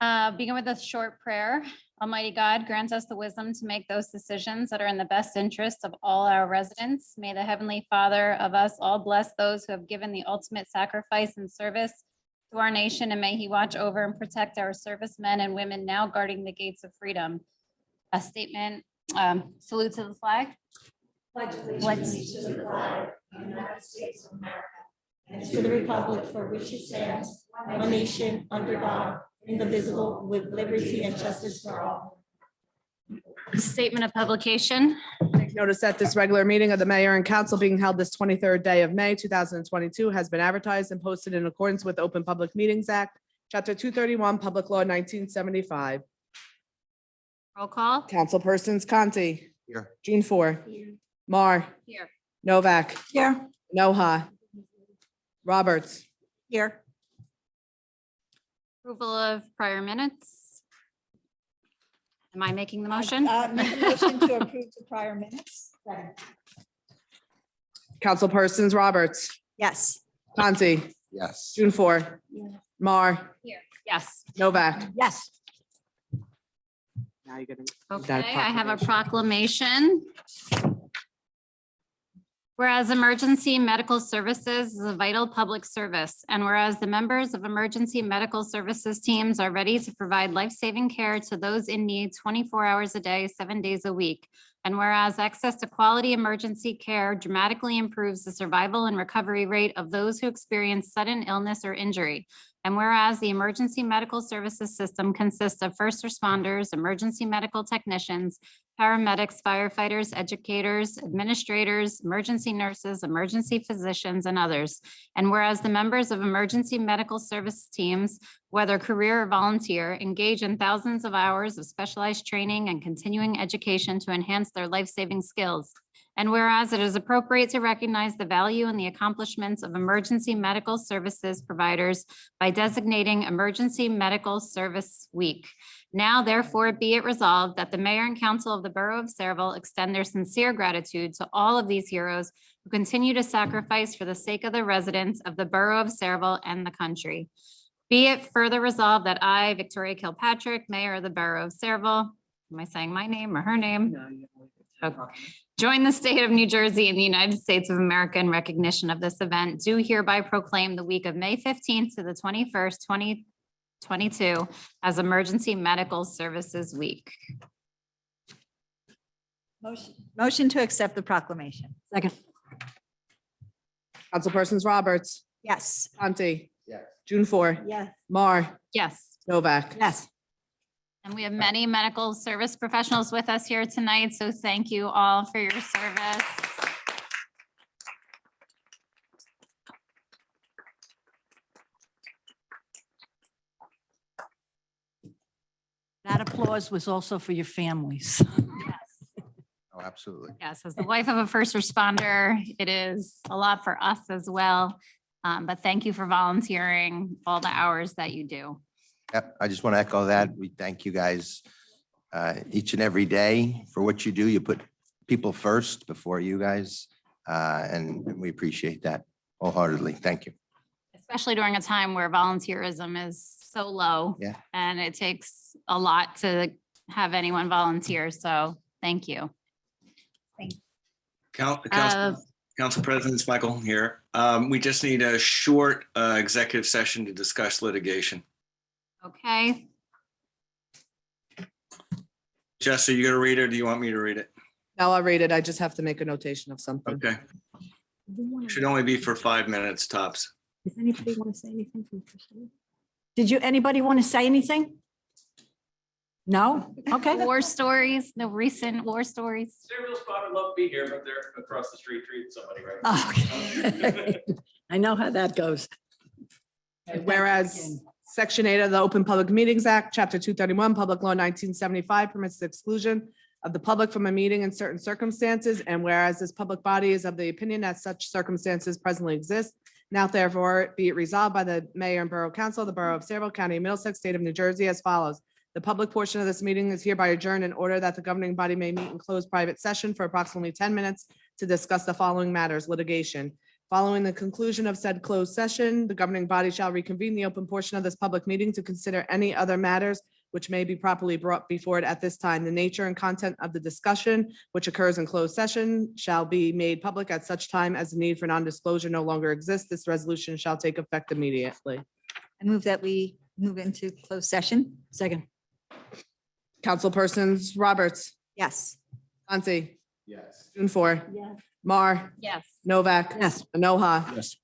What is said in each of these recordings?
Begin with a short prayer. Almighty God, grant us the wisdom to make those decisions that are in the best interest of all our residents. May the Heavenly Father of us all bless those who have given the ultimate sacrifice and service to our nation, and may He watch over and protect our servicemen and women now guarding the gates of freedom. A statement, salute to the flag. Pledge allegiance to the flag of the United States of America and to the republic for which it stands, one nation under God, indivisible, with liberty and justice for all. Statement of publication. Take notice that this regular meeting of the mayor and council being held this 23rd day of May 2022 has been advertised and posted in accordance with Open Public Meetings Act, Chapter 231, Public Law 1975. Roll call. Councilpersons Conti. Here. June 4. Mar. Here. Novak. Here. Noha. Roberts. Here. Approval of prior minutes. Am I making the motion? Make a motion to approve the prior minutes. Councilpersons Roberts. Yes. Conti. Yes. June 4. Mar. Here. Yes. Novak. Yes. Now you're gonna. Okay, I have a proclamation. Whereas emergency medical services is a vital public service, and whereas the members of emergency medical services teams are ready to provide life-saving care to those in need 24 hours a day, 7 days a week. And whereas access to quality emergency care dramatically improves the survival and recovery rate of those who experience sudden illness or injury. And whereas the emergency medical services system consists of first responders, emergency medical technicians, paramedics, firefighters, educators, administrators, emergency nurses, emergency physicians, and others. And whereas the members of emergency medical service teams, whether career or volunteer, engage in thousands of hours of specialized training and continuing education to enhance their life-saving skills. And whereas it is appropriate to recognize the value and the accomplishments of emergency medical services providers by designating Emergency Medical Service Week. Now, therefore, be it resolved that the mayor and council of the borough of Sayreville extend their sincere gratitude to all of these heroes who continue to sacrifice for the sake of the residents of the borough of Sayreville and the country. Be it further resolved that I, Victoria Kilpatrick, mayor of the borough of Sayreville, am I saying my name or her name? Okay. Join the state of New Jersey and the United States of America in recognition of this event. Do hereby proclaim the week of May 15th to the 21st, 2022 as Emergency Medical Services Week. Motion to accept the proclamation. Second. Councilpersons Roberts. Yes. Conti. Yes. June 4. Yes. Mar. Yes. Novak. Yes. And we have many medical service professionals with us here tonight, so thank you all for your service. That applause was also for your families. Oh, absolutely. Yes, as the wife of a first responder, it is a lot for us as well. But thank you for volunteering all the hours that you do. Yep, I just want to echo that. We thank you guys each and every day for what you do. You put people first before you guys, and we appreciate that wholeheartedly. Thank you. Especially during a time where volunteerism is so low. Yeah. And it takes a lot to have anyone volunteer. So thank you. Council President Michael here. We just need a short executive session to discuss litigation. Okay. Jess, are you gonna read it or do you want me to read it? Now I'll read it. I just have to make a notation of something. Okay. Should only be for 5 minutes tops. Does anybody want to say anything from Christine? Anybody want to say anything? No? Okay. War stories, no recent war stories. Sayreville Squad would love to be here, but they're across the street treating somebody right now. Oh, okay. I know how that goes. Whereas Section 8 of the Open Public Meetings Act, Chapter 231, Public Law 1975 permits the exclusion of the public from a meeting in certain circumstances, and whereas this public body is of the opinion that such circumstances presently exist, now therefore be it resolved by the mayor and borough council of the borough of Sayreville, county of Middlesex, state of New Jersey as follows. The public portion of this meeting is hereby adjourned in order that the governing body may meet in closed private session for approximately 10 minutes to discuss the following matters: litigation. Following the conclusion of said closed session, the governing body shall reconvene the open portion of this public meeting to consider any other matters which may be properly brought before it at this time. The nature and content of the discussion which occurs in closed session shall be made public at such time as the need for non-disclosure no longer exists. This resolution shall take effect immediately. I move that we move into closed session. Second. Councilpersons Roberts, Yes. Conti, Yes. June 4, Yes. Mar, Yes. Novak, Yes. Anoha. Yes.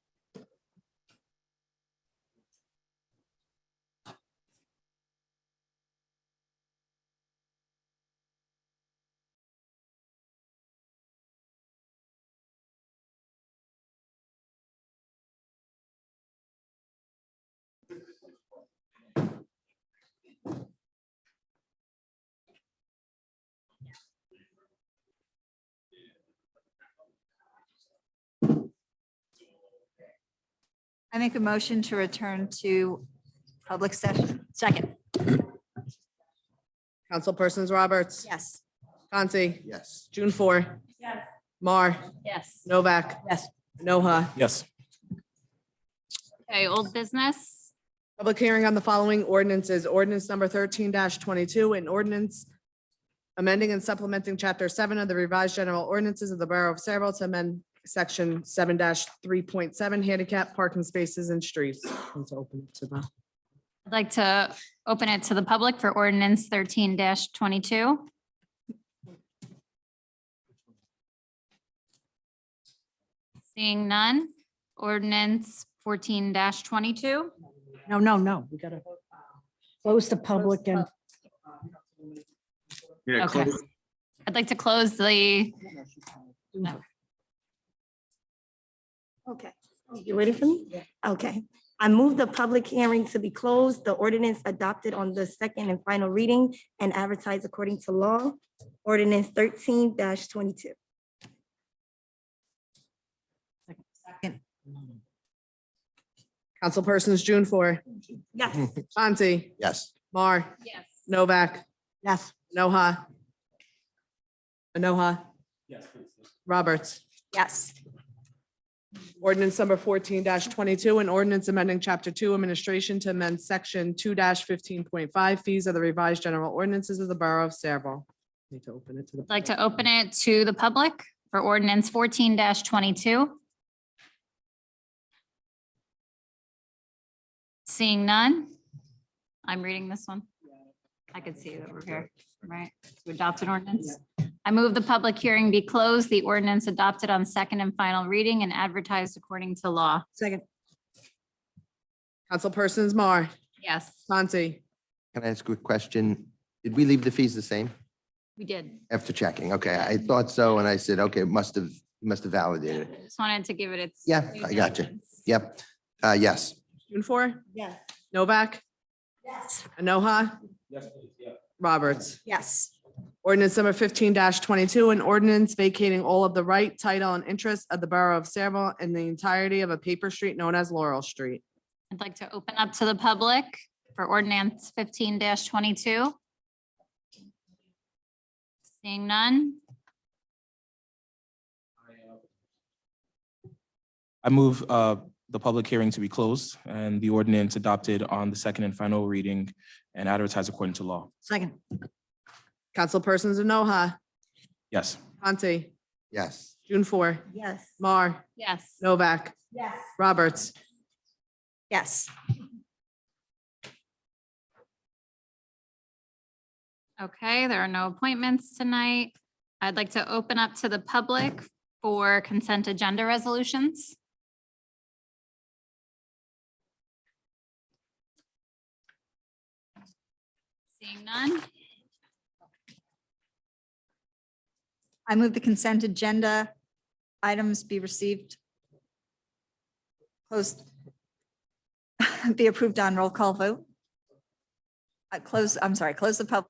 I make a motion to return to public session. Second. Councilpersons Roberts, Yes. Conti, Yes. June 4, Yes. Mar, Yes. Novak, Yes. Anoha. Yes. Okay, old business. Public hearing on the following ordinances. Ordinance number 13-22, an ordinance amending and supplementing chapter 7 of the revised general ordinances of the Borough of Saraville to amend section 7-3.7 handicap parking spaces and streets. Let's open it to the- I'd like to open it to the public for ordinance 13-22. Seeing none, ordinance 14-22. No. We gotta close the public and Yeah, Okay. close. I'd like to close the, Okay, you ready for me? Okay. I move the public hearing to be closed, the ordinance adopted on the second and final reading and advertised according to law. Ordinance 13-22. Councilpersons June 4, Yes. Conti, Yes. Mar, yes. Novak, yes. Anoha. Anoha, Yes, please. Roberts. Yes. Ordinance number 14-22, an ordinance amending chapter 2 administration to amend section 2-15.5 fees of the revised general ordinances of the Borough of Saraville. Need to open it to the. I'd like to open it to the public for ordinance 14-22. Seeing none, I'm reading this one. I could see that we're here, right? To adopt an ordinance. I move the public hearing be closed, the ordinance adopted on second and final reading and advertised according to law. Second. Councilpersons Mar, Yes, Can Conti, I ask a quick question? Did we leave the fees the same we did. after checking? Okay, I thought so, and I said, okay, must have validated it. Just wanted to give it its. Yeah, due I got you. diligence. Yep. Yes. June 4, Yes. Novak, Yes. Anoha, Yes, please. Yeah. Roberts. Yes. Ordinance number 15-22, an ordinance vacating all of the right, title, and interest of the Borough of Saraville in the entirety of a paper street known as Laurel Street. I'd like to open up to the public for ordinance 15-22. Seeing none, I move the public hearing to be closed and the ordinance adopted on the second and final reading and advertised according to law. Second. Councilpersons Anoha, Yes. Conti, Yes. June 4, Yes. Mar, yes. Novak, Yes. Roberts. Yes. Okay, there are no appointments tonight. I'd like to open up to the public for consent agenda resolutions. Seeing none, I move the consent agenda items be received. Closed. Be approved on roll call vote. Close the pub.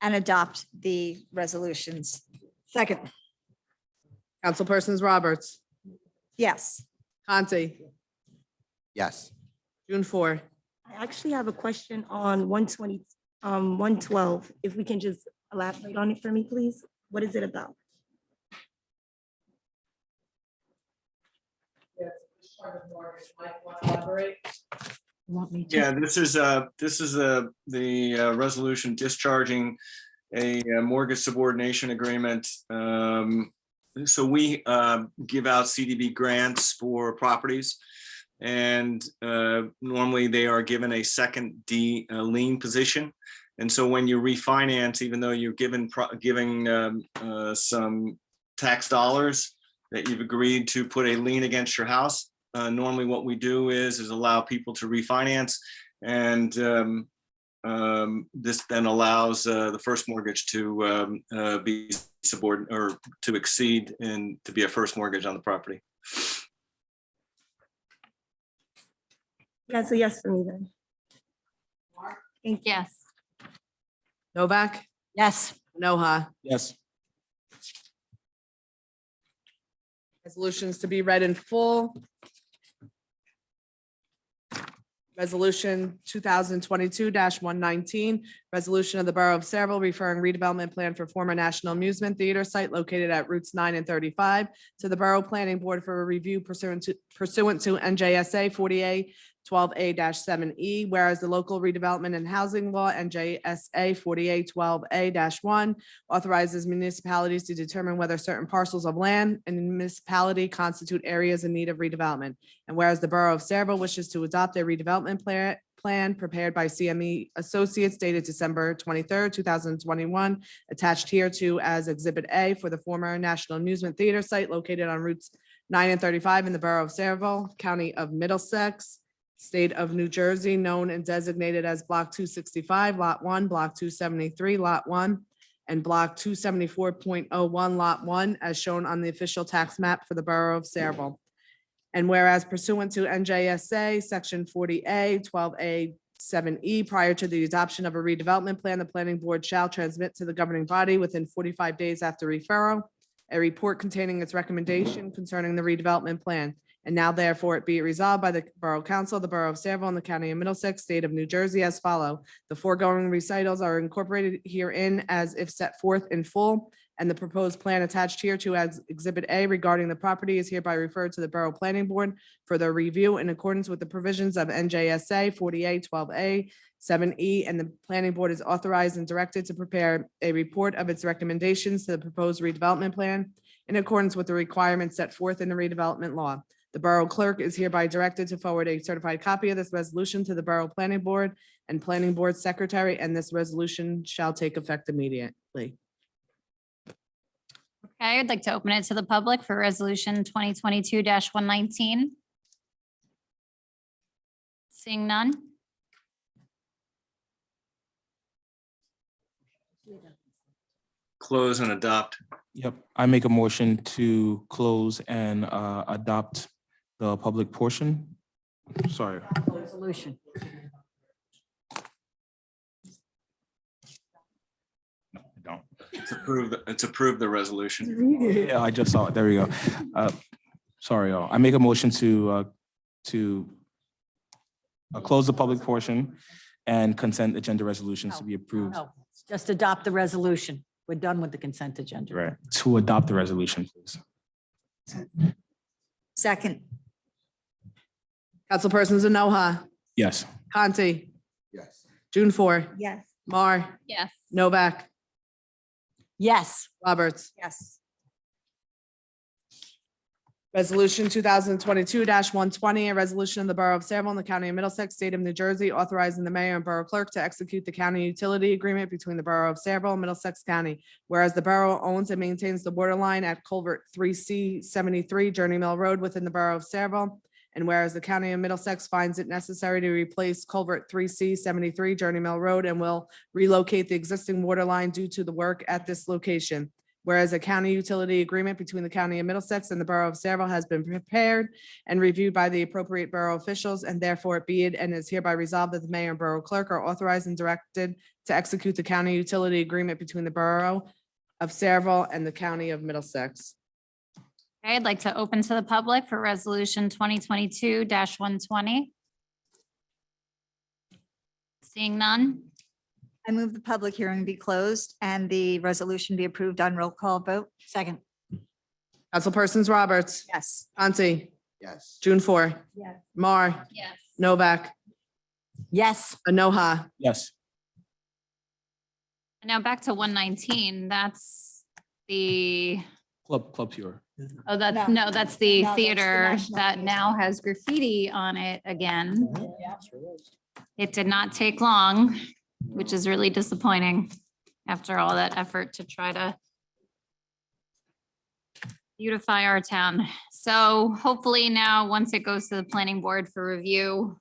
And adopt the resolutions. Second. Councilpersons Roberts, Yes. Conti, Yes. June 4, I actually have a question on 120, 112. If we can just elaborate on it for me, please. What is it about? Want me to? Yeah, this is the resolution discharging a mortgage subordination agreement. So we give out CDB grants for properties. And normally they are given a second lien position. And so when you refinance, even though you're giving some tax dollars that you've agreed to put a lien against your house, normally what we do is allow people to refinance, and this then allows the first mortgage to be subordinate or to exceed and to be a first mortgage on the property. That's a yes for me then. Yes. Novak, Yes. Noha. Yes. Resolutions to be read in full. Resolution 2022-119, resolution of the Borough of Saraville referring redevelopment plan for former National Amusement Theater site located at routes 9 and 35 to the Borough Planning Board for a review pursuant to NJSA 48-12A-7E, whereas the local redevelopment and housing law NJSA 48-12A-1 authorizes municipalities to determine whether certain parcels of land in a municipality constitute areas in need of redevelopment. And whereas the Borough of Saraville wishes to adopt a redevelopment plan prepared by CME Associates dated December 23rd, 2021, attached hereto as Exhibit A for the former National Amusement Theater site located on routes 9 and 35 in the Borough of Saraville, County of Middlesex, State of New Jersey, known and designated as Block 265, Lot 1, Block 273, Lot 1, and Block 274.01, Lot 1, as shown on the official tax map for the Borough of Saraville. And whereas pursuant to NJSA Section 40A, 12A, 7E, prior to the adoption of a redevelopment plan, the planning board shall transmit to the governing body within 45 days after referral a report containing its recommendation concerning the redevelopment plan. And now therefore it be resolved by the Borough Council, the Borough of Saraville, and the County of Middlesex, State of New Jersey as follow. The foregoing recitals are incorporated herein as if set forth in full, and the proposed plan attached hereto as Exhibit A regarding the property is hereby referred to the Borough Planning Board for their review in accordance with the provisions of NJSA 48-12A 7E, and the Planning Board is authorized and directed to prepare a report of its recommendations to the proposed redevelopment plan in accordance with the requirements set forth in the redevelopment law. The Borough Clerk is hereby directed to forward a certified copy of this resolution to the Borough Planning Board and Planning Board Secretary, and this resolution shall take effect immediately. Okay, I'd like to open it to the public for resolution 2022-119. Seeing none. Close and adopt. Yep. I make a motion to close and adopt the public portion. Sorry. Resolution. No, I don't. It's approved the resolution. Yeah, I just saw it. There we go. Sorry, y'all. I make a motion to close the public portion and consent agenda resolutions to be approved. No, just adopt the resolution. We're done with the consent agenda. Right. To adopt the resolution, please. Second. Councilpersons Enoha, Yes. Conti, Yes. June 4, Yes. Mar, Yes. Novak, Yes. Roberts. Yes. Resolution 2022-120, a resolution of the Borough of Saraville in the County of Middlesex, State of New Jersey, authorizing the mayor and borough clerk to execute the county utility agreement between the Borough of Saraville and Middlesex County. Whereas the borough owns and maintains the water line at Culvert 3C 73 Journey Mill Road within the Borough of Saraville. And whereas the County of Middlesex finds it necessary to replace Culvert 3C 73 Journey Mill Road and will relocate the existing water line due to the work at this location. Whereas a county utility agreement between the County of Middlesex and the Borough of Saraville has been prepared and reviewed by the appropriate borough officials, and therefore be it and is hereby resolved that the mayor and borough clerk are authorized and directed to execute the county utility agreement between the Borough of Saraville and the County of Middlesex. Okay, I'd like to open to the public for resolution 2022-120. Seeing none. I move the public hearing be closed and the resolution be approved on roll call vote. Second. Councilpersons Roberts, Yes. Conti, Yes. June 4, Yes. Mar, Yes. Novak, Yes, Enoha, Yes. Now back to 119. That's the, Club Pure. oh, that's, No. no, that's the No, that's the theater National that Theater. now has graffiti on it again. It did not take long, which is really disappointing after all that effort to try to beautify our town. So hopefully now, once it goes to the planning board for review,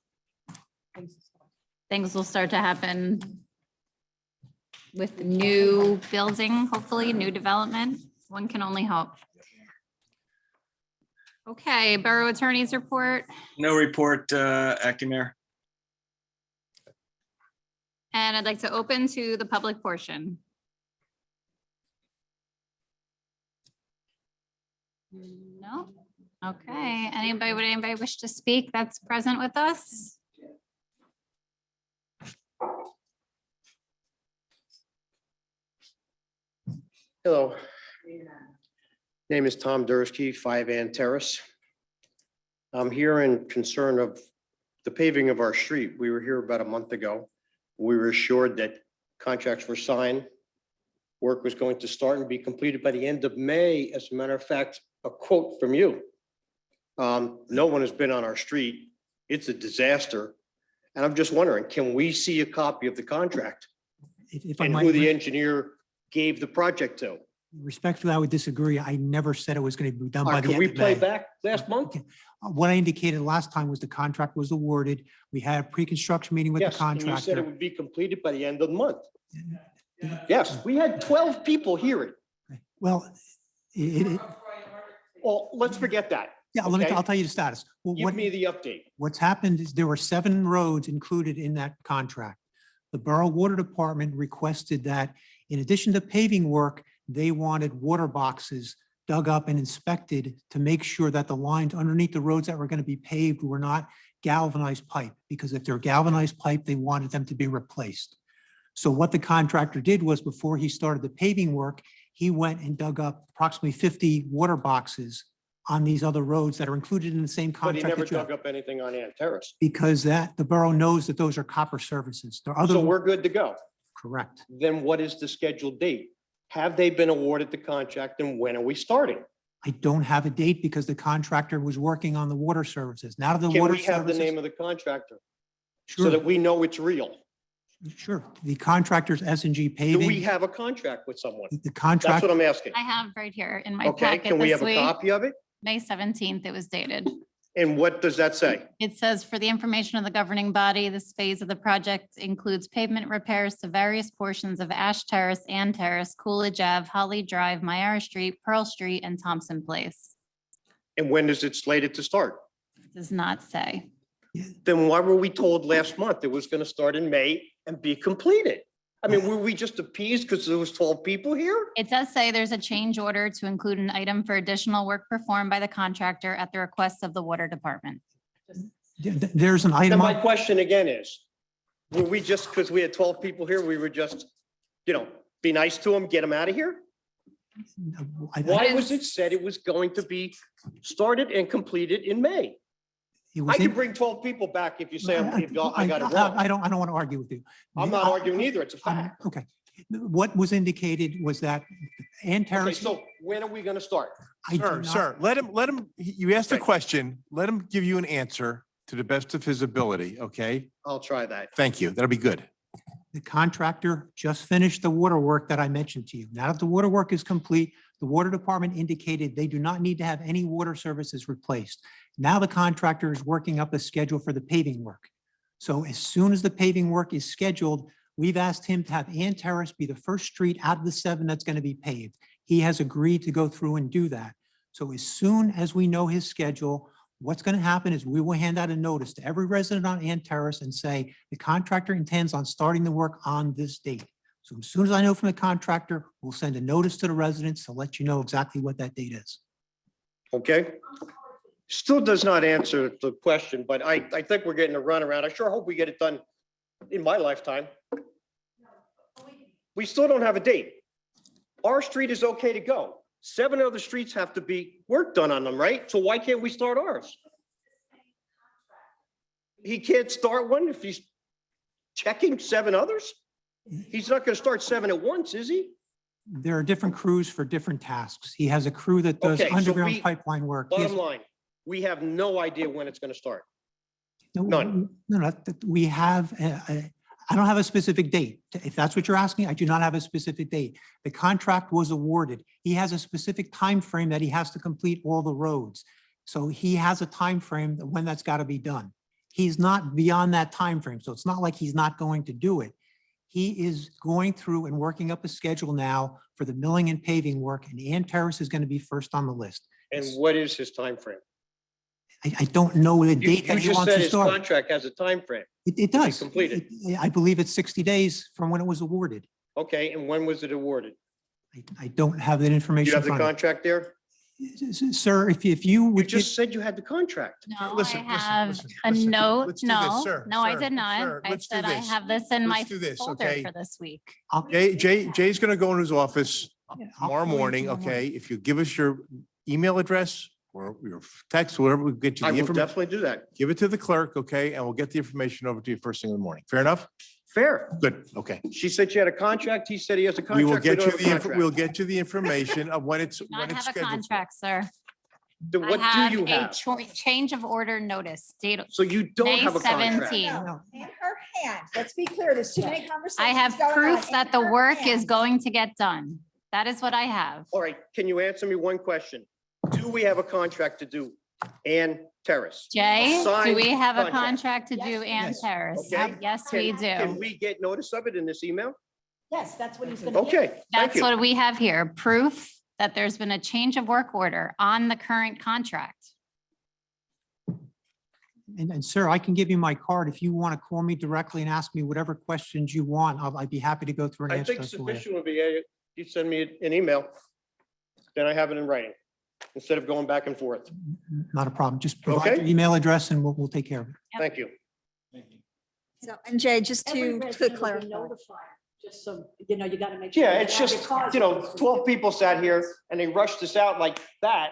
things will start to happen with the new building, hopefully new development. One can only hope. Okay, Borough Attorney's report. No report, Acting Mayor. And I'd like to open to the public portion. No? Okay, would anybody wish to speak that's present with us? Hello. Name is Tom Dursky, 5 Ann Terrace. I'm here in concern of the paving of our street. We were here about a month ago. We were assured that contracts were signed. Work was going to start and be completed by the end of May. As a matter of fact, a quote from you. No one has been on our street. It's a disaster. And I'm just wondering, can we see a copy of the contract If I and might, who the engineer gave the project to? respectfully, I would disagree. I never said it was going to be done by the Can end we of play May. back last month? Okay. What I indicated last time was the contract was awarded. We had a pre-construction meeting with the Yes, and you said it contractor. would be completed by the end of the month. Yes, we had 12 people hear it. Well, Well, let's forget that. yeah, Okay. I'll tell you the status. Well, Give me the update. what's happened is there were 7 roads included in that contract. The Borough Water Department requested that in addition to paving work, they wanted water boxes dug up and inspected to make sure that the lines underneath the roads that were going to be paved were not galvanized pipe, because if they're galvanized pipe, they wanted them to be replaced. So what the contractor did was, before he started the paving work, he went and dug up approximately 50 water boxes on these other roads that are included in the same But he contract. never that you have. dug up anything on Ann Terrace. Because the borough knows that those are copper services. There are So other, we're good to go. correct. Then what is the scheduled date? Have they been awarded the contract and when are we starting? I don't have a date because the contractor was working on the water services. Now the Can water we have the name services. of the contractor so Sure, that we know it's real? sure. The contractor's S&G Do we paving. have a contract with someone? The That's contract, what I'm asking. I have right here in my Okay, packet can we this have a week, copy of it? May 17th, it was dated. And what does that say? It says, for the information of the governing body, this phase of the project includes pavement repairs to various portions of Ash Terrace, Ann Terrace, Coolidge Ave, Holly Drive, Myra Street, Pearl Street, and Thompson Place. And when is it slated to start? Does not say. Then why were we told last month it was going to start in May and be completed? I mean, were we just appeased because there was 12 people here? It does say there's a change order to include an item for additional work performed by the contractor at the request of the water department. there's an Then item, my question again is, were we just, because we had 12 people here, we were just, be nice to them, get them out of here? Why was it said it was going to be started and completed in May? I can bring 12 people back if you say I got it wrong. I don't want to argue with you. I'm not arguing either. It's a fact. Okay. What was indicated was that Ann Okay, Terrace. so when are we going to start? I do Sir, not- sir, let him, you asked a Okay. question, let him give you an answer to the best of his ability, okay? I'll try that. Thank you. That'll be good. The contractor just finished the water work that I mentioned to you. Now that the water work is complete, the water department indicated they do not need to have any water services replaced. Now the contractor is working up a schedule for the paving work. So as soon as the paving work is scheduled, we've asked him to have Ann Terrace be the first street out of the 7 that's going to be paved. He has agreed to go through and do that. So as soon as we know his schedule, what's going to happen is we will hand out a notice to every resident on Ann Terrace and say, the contractor intends on starting the work on this date. So as soon as I know from the contractor, we'll send a notice to the residents to let you know exactly what that date is. Okay? Still does not answer the question, but I think we're getting a runaround. I sure hope we get it done in my lifetime. We still don't have a date. Our street is okay to go. 7 other streets have to be work done on them, right? So why can't we start ours? He can't start one if he's checking 7 others? He's not gonna start 7 at once, is he? There are different crews for different tasks. He has a crew that does Okay, so underground we- pipeline work. He has- Bottom line, we have no idea when it's gonna start. No, None. No, we have, I don't have a specific date. If that's what you're asking, I do not have a specific date. The contract was awarded. He has a specific time frame that he has to complete all the roads. So he has a time frame when that's got to be done. He's not beyond that time frame, so it's not like he's not going to do it. He is going through and working up a schedule now for the milling and paving work, and Ann Terrace is going to be first on the list. And what is his time frame? I don't know the You date that he just wants said to his start. contract has a time frame. It be does. completed. I believe it's 60 days from when it was awarded. Okay, and when was it awarded? I don't have that Do information. you have in the front of me. contract there? Sir, if you You would just said you had the contract. No, I Listen, have listen, a listen. note. Let's do this, No, sir, no, I sir, did not. sir, I let's do said I this. have this in my Let's do this, folder okay? for this week. Jay's gonna go in his office I'll tomorrow call you morning, tomorrow morning. okay? If you give us your email address or your text, whatever, we'll get you I the will information. definitely do that. Give it to the clerk, okay? And we'll get the information over to you first thing in the morning. Fair enough? Fair. Good, okay. She said she had a contract. He said he has a contract. We will get don't you have a the, contract. we'll get you the information of when it's Not have a scheduled. contract, sir. Then I what have do you a have? change of order notice date. So you don't May have a contract. 17. No, in her hand. Let's be clear, there's too many conversations. I have going on. proof In that the her work is hand. going to get done. That is what I have. All right, can you answer me one question? Do we have a contract to do Ann Terrace? Jay, do signed we have a contract. contract to do Yes. Ann Yes. Terrace? Okay. Yes, we Can do. we get notice of it in this email? Yes, that's what he's gonna get. Okay, thank That's you. what we have here. Proof that there's been a change of work order on the current contract. And sir, I can give you my card. If you want to call me directly and ask me whatever questions you want, I'd be happy to go through and I answer think those for you. sufficient would be, you send me an email, then I have it in writing, instead of going back and forth. Not a problem. Just provide Okay. your email address and we'll take care of it. Yep. Thank you. So, and Jay, just Every to resident will be clarify. notified, just so, you know, you gotta make. sure Yeah, you it's have your just, cards. 12 people sat here and they rushed this out like that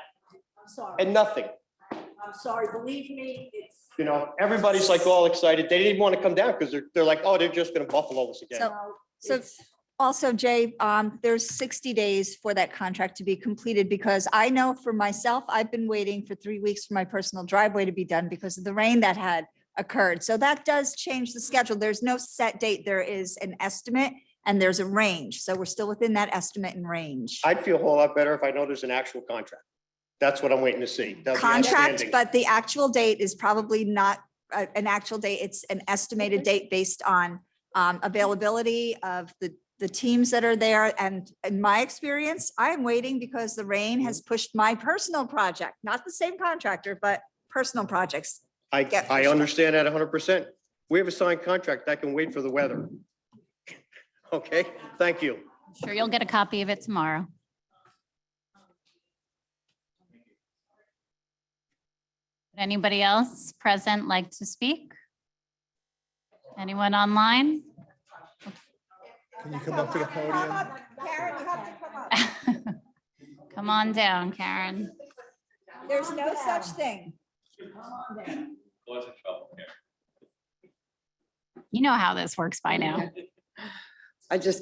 I'm sorry, and nothing. I'm sorry, believe me, it's. Everybody's like all excited. They didn't want to come down because they're like, oh, they're just gonna buffalo us again. So also, Jay, there's 60 days for that contract to be completed because I know for myself, I've been waiting for 3 weeks for my personal driveway to be done because of the rain that had occurred. So that does change the schedule. There's no set date. There is an estimate and there's a range. So we're still within that estimate and range. I'd feel a whole lot better if I know there's an actual contract. That's what I'm waiting to see. That'd be Contract, outstanding. but the actual date is probably not an actual date. It's an estimated date based on availability of the teams that are there. And in my experience, I'm waiting because the rain has pushed my personal project, not the same contractor, but personal projects. get I pushed up. understand that 100%. We have a signed contract. I can wait for the weather. Okay, thank you. Sure, you'll get a copy of it tomorrow. Would anybody else present like to speak? Anyone online? Can you come up to the podium? Karen, you have to come up. Come on down, Karen. There's no such thing. Was in trouble here. You know how this works by now.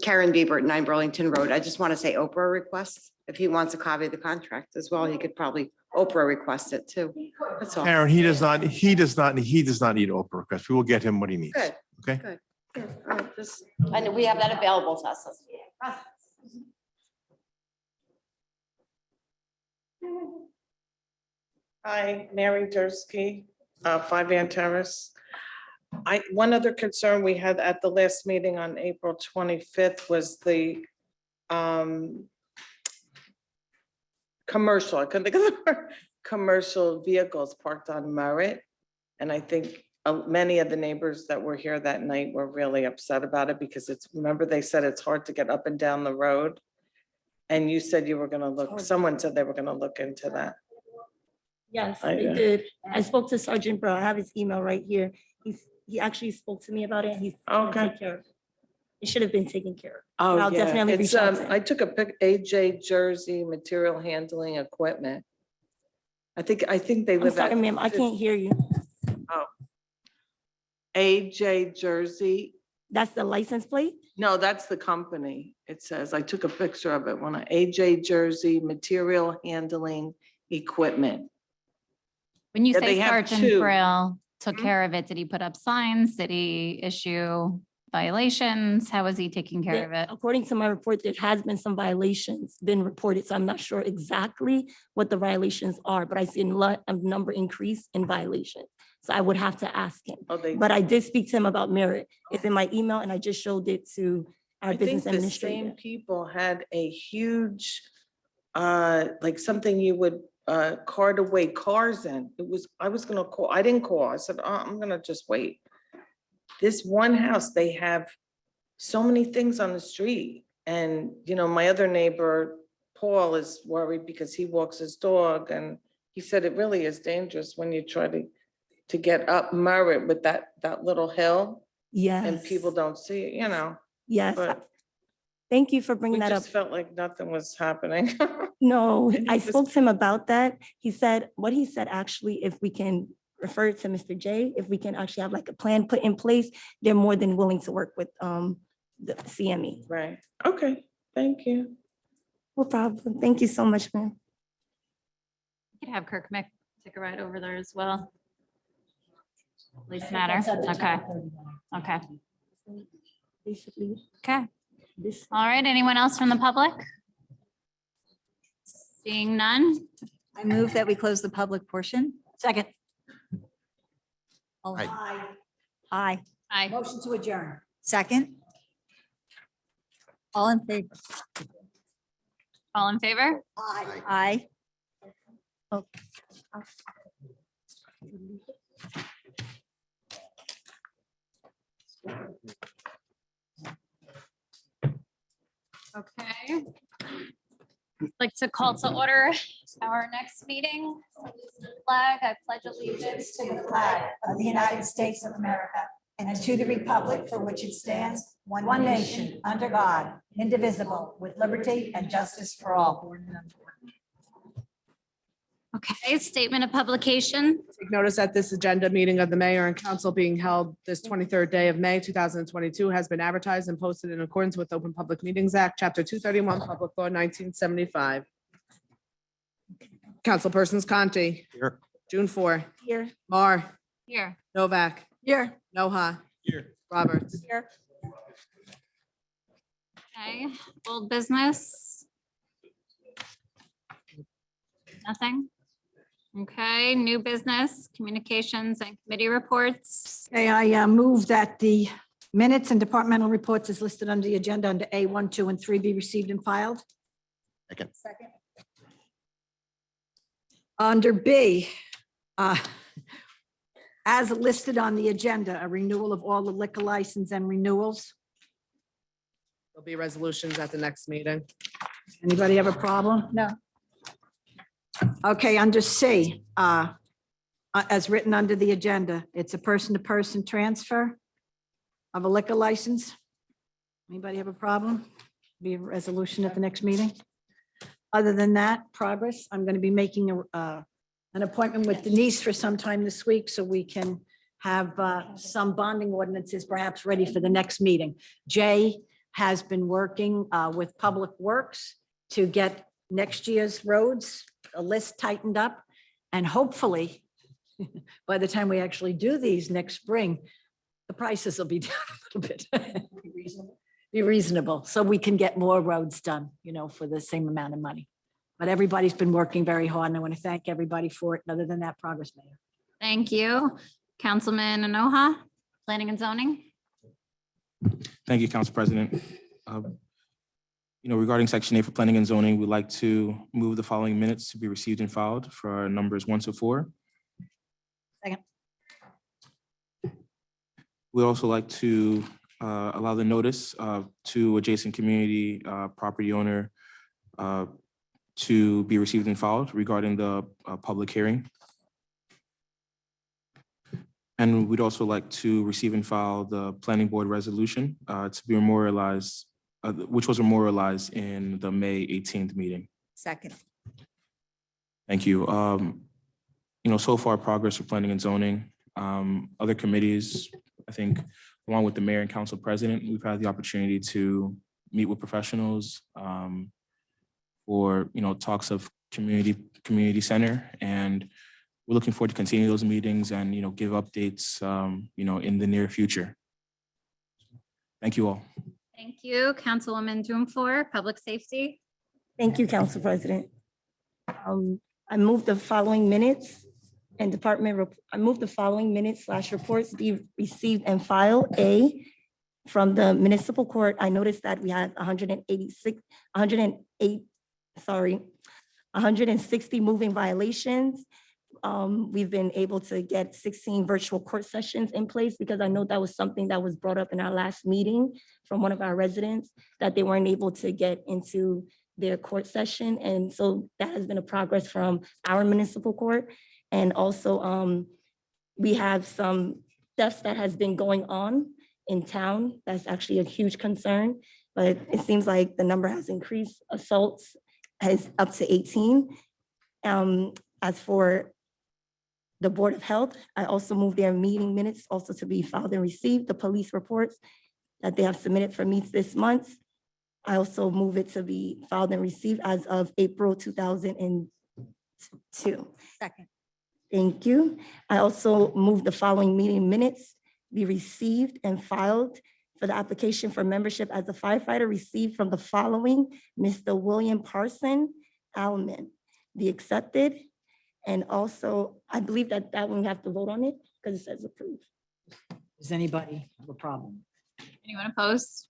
Karen Bieber, 9 Burlington Road. I just want to say Oprah requests. If he wants a copy of the contract as well, he could probably Oprah request it too. That's all. Aaron, he does not need Oprah because we will get him what he needs. Good. Okay? Good. Yeah, all right, just- And we have that available to us. Hi, Mary Dursky, 5 Ann Terrace. One other concern we had at the last meeting on April 25th was the commercial, I couldn't think of the word, commercial vehicles parked on Merritt. And I think many of the neighbors that were here that night were really upset about it because remember they said it's hard to get up and down the road. And you said you were gonna look, someone said they were gonna look into that. Yes, I- they did. I spoke to Sergeant Bro. I have his email right here. He actually spoke to me about it. He's gonna Okay. take care of it. It should have been taken care of. Oh, I'll yeah. definitely It's, reach out to him. I took a pic, AJ Jersey Material Handling Equipment. I think they I'm live sorry, at. ma'am, I can't hear you. AJ Jersey. That's the license plate? No, that's the company. It says, I took a picture of it when AJ Jersey Material Handling Equipment. When you Yeah, say they have Sergeant two. Braille took Hmm? care of it, did he put up signs? Did he issue violations? How was he taking care Yeah, of it? according to my report, there has been some violations been reported, so I'm not sure exactly what the violations are, but I see a number increase in violations. So I would have to ask him. Oh, they, But I did speak to him about merit. It's in my email and I just showed it to our I think business the same administrator. people had a huge, like something you would cart away cars in. It was, I was gonna call, I didn't call. I said, I'm gonna just wait. This one house, they have so many things on the street. And, you know, my other neighbor, Paul, is worried because he walks his dog and he said it really is dangerous when you try to get up Merritt with that little hill Yes. and people don't see it, you know, Yes. but Thank you for we bringing that up. just felt like nothing was happening. No, And I he was- spoke to him about that. He said, what he said, actually, if we can refer to Mr. J, if we can actually have like a plan put in place, they're more than willing to work with the CME. Right, okay, thank you. No problem. Thank you so much, ma'am. You could have Kirk Mick take a ride over there as well. Least matter. Okay. Okay. Basically, Okay. this. All right. Anyone else from the public? Seeing none? I move that we close the public portion. Second. All- Aye. Aye. Aye. Motion to adjourn. Second. All in favor? All in favor? Aye. Aye. Okay. I'd like to call to order our next meeting. Salute to the Flag, I pledge allegiance To the flag of the United States of America and to the republic for which it stands, one nation, under God, indivisible, with liberty and justice for all. Okay, statement of publication. Take notice that this agenda meeting of the mayor and council being held this 23rd day of May 2022 has been advertised and posted in accordance with Open Public Meetings Act, Chapter 231, Public Law 1975. Councilpersons Conti. Here. June 4. Here. Mar. Here. Novak. Here. Noha. Here. Roberts. Here. Okay, old business. Nothing. Okay, new business, communications and committee reports. Okay, I move that the minutes and departmental reports is listed under the agenda under A 1, 2, and 3 be received and filed. Second. Under B, as listed on the agenda, a renewal of all the liquor license and renewals. There'll be resolutions at the next meeting. Anybody have a problem? No. Okay, under C, as written under the agenda, it's a person-to-person transfer of a liquor license. Anybody have a problem? Be a resolution at the next meeting. Other than that, progress, I'm going to be making an appointment with Denise for sometime this week so we can have some bonding ordinances perhaps ready for the next meeting. Jay has been working with Public Works to get next year's roads, a list tightened up, and hopefully by the time we actually do these next spring, the prices will be down a little bit. Be reasonable, so we can get more roads done, you know, for the same amount of money. But everybody's been working very hard, and I want to thank everybody for it. And other than that, progress, Mayor. Thank you. Councilman Anoha, Planning and Zoning. Thank you, Council President. Regarding Section 8 for Planning and Zoning, we'd like to move the following minutes to be received and filed for numbers 1 to 4. Second. We'd also like to allow the notice to adjacent community property owner to be received and filed regarding the public hearing. And we'd also like to receive and file the planning board resolution to be memorialized, which was memorialized in the May 18th meeting. Second. Thank you. So far progress for planning and zoning. Other committees, I think along with the mayor and council president, we've had the opportunity to meet with professionals for, talks of community center. And we're looking forward to continue those meetings and, give updates, in the near future. Thank you all. Thank you, Councilwoman Dwumfor, Public Safety. Thank you, Council President. I move the following minutes and I move the following minutes / reports be received and filed. A, from the municipal court, I noticed that we had 160 moving violations. We've been able to get 16 virtual court sessions in place because I know that was something that was brought up in our last meeting from one of our residents, that they weren't able to get into their court session. And so that has been a progress from our municipal court. And also we have some thefts that has been going on in town. That's actually a huge concern, but it seems like the number has increased. Assaults has up to 18. As for the Board of Health, I also moved their meeting minutes also to be filed and received. The police reports that they have submitted for me this month, I also move it to be filed and received as of April 2002. Second. Thank you. I also move the following meeting minutes be received and filed for the application for membership as a firefighter received from the following: Mr. William Parson Alman, be accepted. And also, I believe that one we have to vote on it because it says approved. Does anybody have a problem? Anyone opposed?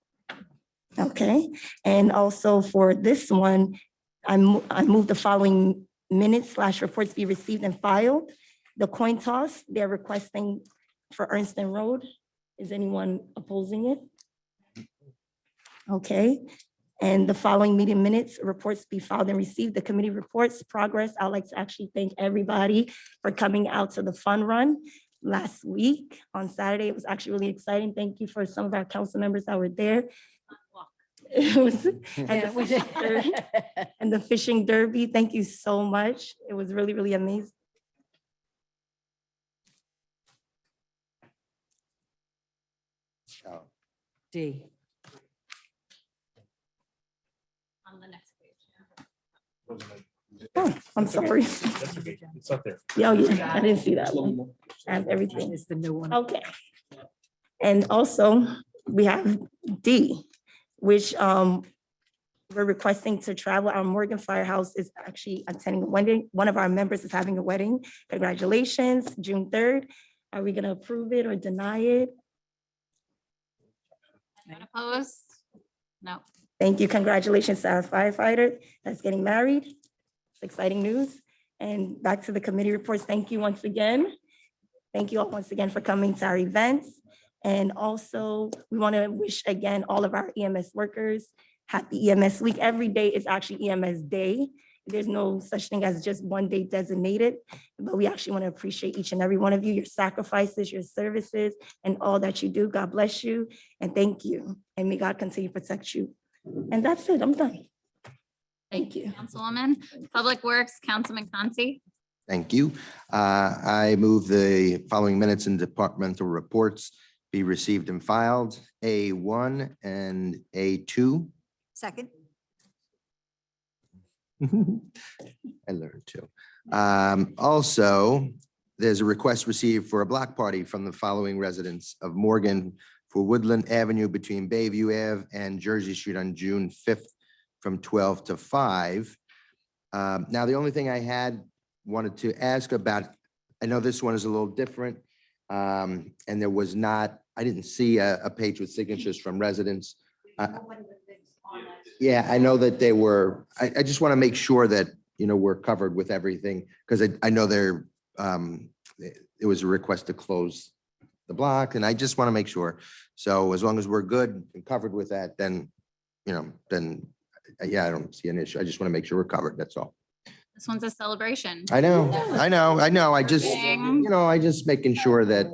Okay, and also for this one, I move the following minutes / reports be received and filed. The coin toss, they're requesting for Ernst Road. Is anyone opposing it? Okay, and the following meeting minutes, reports be filed and received. The committee reports progress. I'd like to actually thank everybody for coming out to the fun run last week on Saturday. It was actually really exciting. Thank you for some of our council members that were there. It was, and the fishing derby. Thank you so much. It was really, really amazing. D. On the next page. Oh, I'm sorry. It's up there. Yeah, I didn't see that one. I have everything. Is the new one. Okay. And also, we have D, which we're requesting to travel. Our Morgan Firehouse is actually attending a wedding. One of our members is having a wedding. Congratulations, June 3rd. Are we gonna approve it or deny it? Anyone opposed? No. Thank you. Congratulations to our firefighter that's getting married. It's exciting news. And back to the committee reports. Thank you once again. Thank you all once again for coming to our events. And also, we want to wish again all of our EMS workers happy EMS week. Every day is actually EMS day. There's no such thing as just one day designated, but we actually want to appreciate each and every one of you, your sacrifices, your services, and all that you do. God bless you and thank you. And may God continue to protect you. And that's it. I'm done. Thank you. Councilwoman, Public Works, Councilman Conti. Thank you. I move the following minutes and departmental reports be received and filed, A1 and A2. Second. I learned too. Also, there's a request received for a block party from the following residents of Morgan for Woodland Avenue between Bayview Ave and Jersey Street on June 5th from 12 to 5. Now, the only thing I wanted to ask about, I know this one is a little different, and there was not, I didn't see a page with signatures from residents. Yeah, I know that they were, I just want to make sure that, we're covered with everything, because I know it was a request to close the block, and I just want to make sure. So as long as we're good and covered with that, then, yeah, I don't see an issue. I just want to make sure we're covered, that's all. This one's a celebration. I know. I just, I just making sure that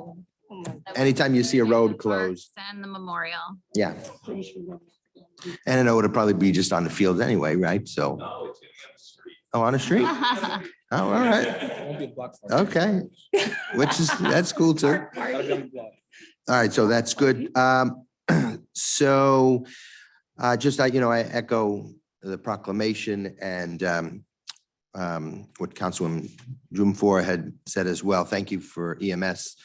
anytime you see a road closed, And the memorial. yeah. And I know it'll probably be just on the field anyway, right? So, No, it's gonna be on the street. oh, on the street? Oh, all right. It won't be a block party. Okay. That's cool too. Gotta be on the block. All right, so that's good. So just, I echo the proclamation and what Councilwoman Jumfor had said as well. Thank you for EMS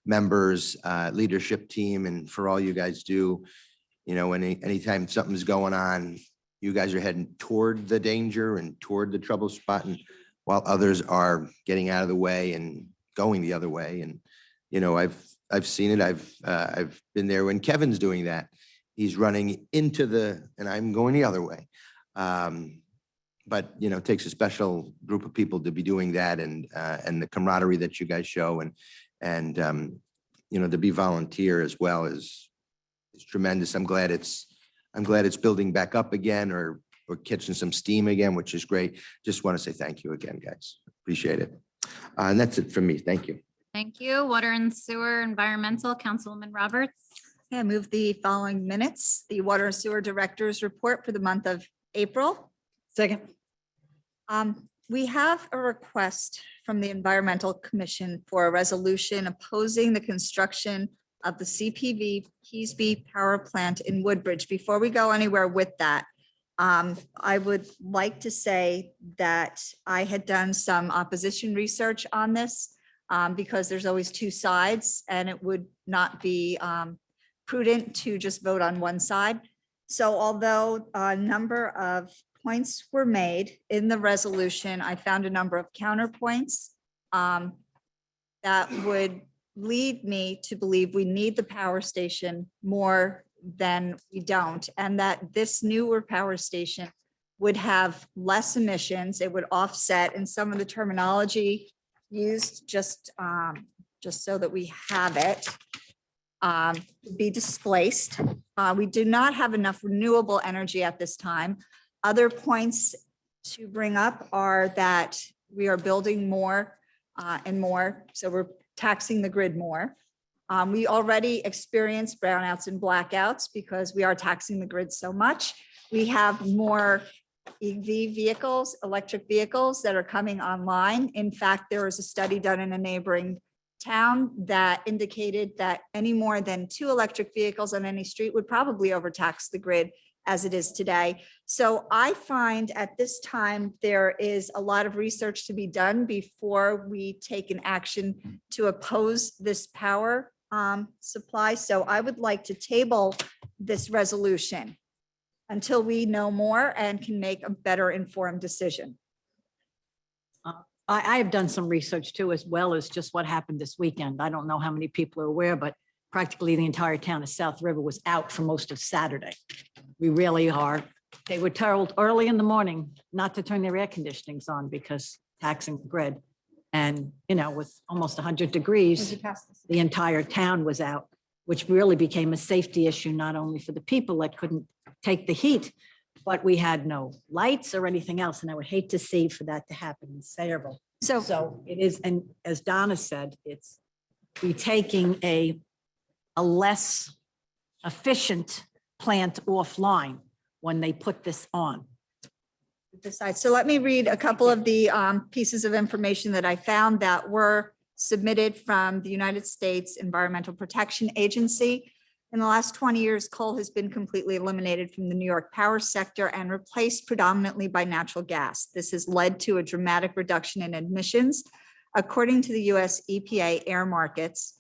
members, leadership team, and for all you guys do. Anytime something's going on, you guys are heading toward the danger and toward the trouble spot, and while others are getting out of the way and going the other way. And, I've seen it. I've been there when Kevin's doing that. He's running into and I'm going the other way. But, it takes a special group of people to be doing that, and the camaraderie that you guys show, and to be volunteer as well is tremendous. I'm glad it's building back up again, or catching some steam again, which is great. Just want to say thank you again, guys. Appreciate it. And that's it from me. Thank you. Thank you. Water and Sewer Environmental, Councilwoman Roberts. I move the following minutes, the Water and Sewer Director's Report for the month of April. Second. We have a request from the Environmental Commission for a resolution opposing the construction of the CPV Keysby Power Plant in Woodbridge. Before we go anywhere with that, I would like to say that I had done some opposition research on this because there's always two sides, and it would not be prudent to just vote on one side. So although a number of points were made in the resolution, I found a number of counterpoints that would lead me to believe we need the power station more than we don't, and that this newer power station would have less emissions. It would offset, in some of the terminology used, just so that we have it, be displaced. We do not have enough renewable energy at this time. Other points to bring up are that we are building more and more, so we're taxing the grid more. We already experience brownouts and blackouts because we are taxing the grid so much. We have more EV vehicles, electric vehicles that are coming online. In fact, there was a study done in a neighboring town that indicated that any more than 2 electric vehicles on any street would probably overtax the grid as it is today. So I find at this time, there is a lot of research to be done before we take an action to oppose this power supply. So I would like to table this resolution until we know more and can make a better informed decision. I have done some research too, as well as just what happened this weekend. I don't know how many people are aware, but practically the entire town of South River was out for most of Saturday. We really are. They were told early in the morning not to turn their air conditionings on because taxing the grid. And, with almost 100 degrees, the entire town was out, which really became a safety issue, not only for the people that couldn't take the heat, but we had no lights or anything else. And I would hate to see for that to happen. It's terrible. So it is, and as Donna said, it's be taking a less efficient plant offline when they put this on. Decide. So let me read a couple of the pieces of information that I found that were submitted from the United States Environmental Protection Agency. In the last 20 years, coal has been completely eliminated from the New York power sector and replaced predominantly by natural gas. This has led to a dramatic reduction in emissions. According to the US EPA air markets,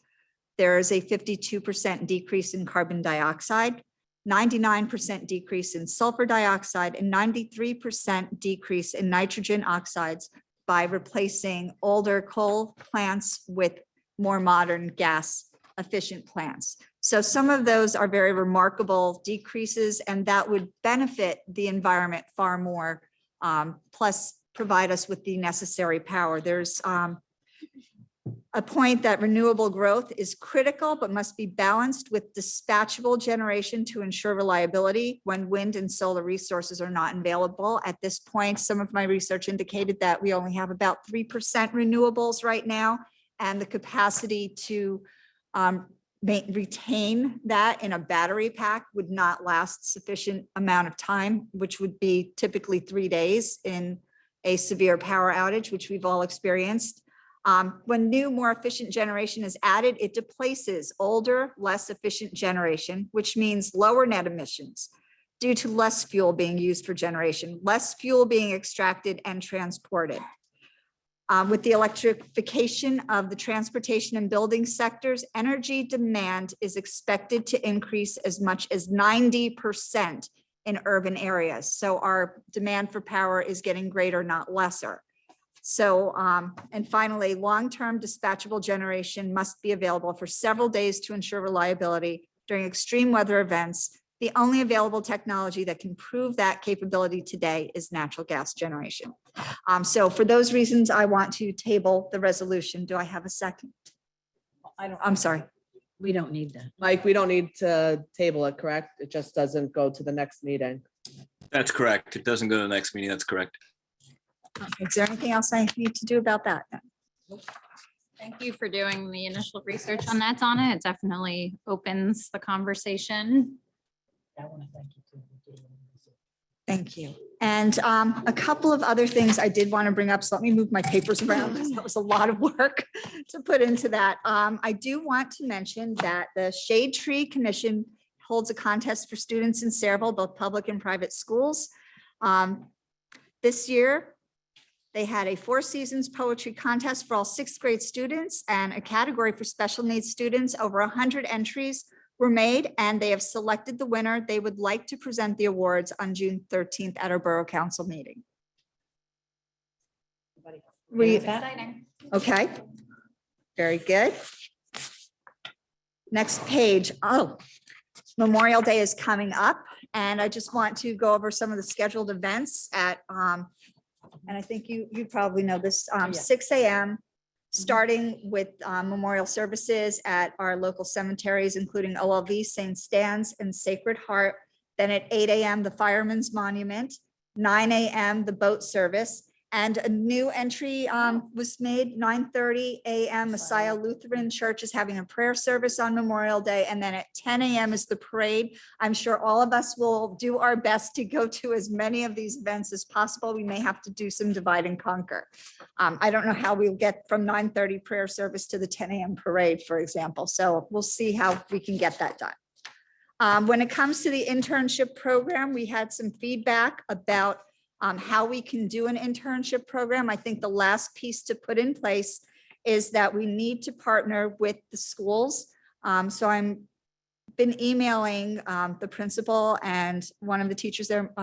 there is a 52% decrease in carbon dioxide, 99% decrease in sulfur dioxide, and 93% decrease in nitrogen oxides by replacing older coal plants with more modern gas efficient plants. So some of those are very remarkable decreases, and that would benefit the environment far more, plus provide us with the necessary power. There's a point that renewable growth is critical, but must be balanced with dispatchable generation to ensure reliability when wind and solar resources are not available. At this point, some of my research indicated that we only have about 3% renewables right now, and the capacity to retain that in a battery pack would not last sufficient amount of time, which would be typically 3 days in a severe power outage, which we've all experienced. When new, more efficient generation is added, it displaces older, less efficient generation, which means lower net emissions due to less fuel being used for generation, less fuel being extracted and transported. With the electrification of the transportation and building sectors, energy demand is expected to increase as much as 90% in urban areas. So our demand for power is getting greater, not lesser. So, and finally, long-term dispatchable generation must be available for several days to ensure reliability during extreme weather events. The only available technology that can prove that capability today is natural gas generation. So for those reasons, I want to table the resolution. Do I have a second? I'm sorry. We don't need that. Mike, we don't need to table it, correct? It just doesn't go to the next meeting. That's correct. It doesn't go to the next meeting. That's correct. Is there anything else I need to do about that? Thank you for doing the initial research on that, Donna. It definitely opens the conversation. I want to thank you too. Thank you. And a couple of other things I did want to bring up. So let me move my papers around, because that was a lot of work to put into that. I do want to mention that the Shade Tree Commission holds a contest for students in Sayreville, both public and private schools. This year, they had a Four Seasons poetry contest for all sixth grade students and a category for special needs students. Over 100 entries were made, and they have selected the winner. They would like to present the awards on June 13th at our Borough Council meeting. Okay, very good. Next page. Oh, Memorial Day is coming up, and I just want to go over some of the scheduled events at, and I think you probably know this, 6 a.m. starting with memorial services at our local cemeteries, including OLV, St. Stan's, and Sacred Heart. Then at 8 a.m., the Fireman's Monument, 9 a.m., the boat service, and a new entry was made, 9:30 a.m. Messiah Lutheran Church is having a prayer service on Memorial Day, and then at 10 a.m. is the parade. I'm sure all of us will do our best to go to as many of these events as possible. We may have to do some divide and conquer. I don't know how we'll get from 9:30 prayer service to the 10 a.m. parade, for example. So we'll see how we can get that done. When it comes to the internship program, we had some feedback about how we can do an internship program. I think the last piece to put in place is that we need to partner with the schools. So I'm been emailing the principal and one of the teachers there,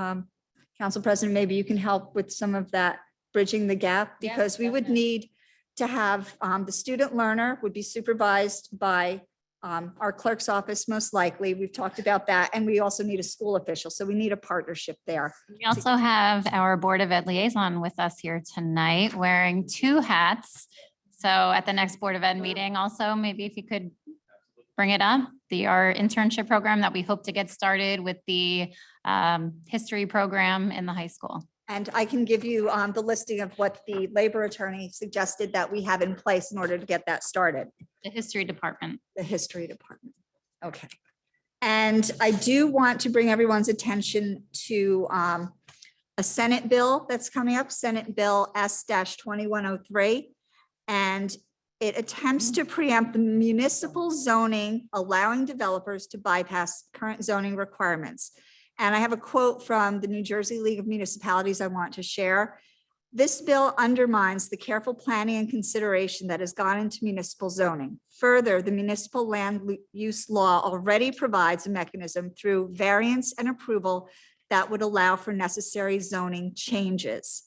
Council President, maybe you can help with some of that, bridging the gap, because we would need to have the student learner would be supervised by our clerk's office, most likely. We've talked about that. And we also need a school official. So we need a partnership there. We also have our Board of Ed liaison with us here tonight, wearing two hats. So at the next Board of Ed meeting, also, maybe if you could bring it up, our internship program that we hope to get started with the history program in the high school. And I can give you the listing of what the labor attorney suggested that we have in place in order to get that started. The history department. The history department. Okay. And I do want to bring everyone's attention to a Senate bill that's coming up, Senate Bill S-2103. And it attempts to preempt the municipal zoning, allowing developers to bypass current zoning requirements. And I have a quote from the New Jersey League of Municipalities I want to share. This bill undermines the careful planning and consideration that has gone into municipal zoning. Further, the municipal land use law already provides a mechanism through variance and approval that would allow for necessary zoning changes.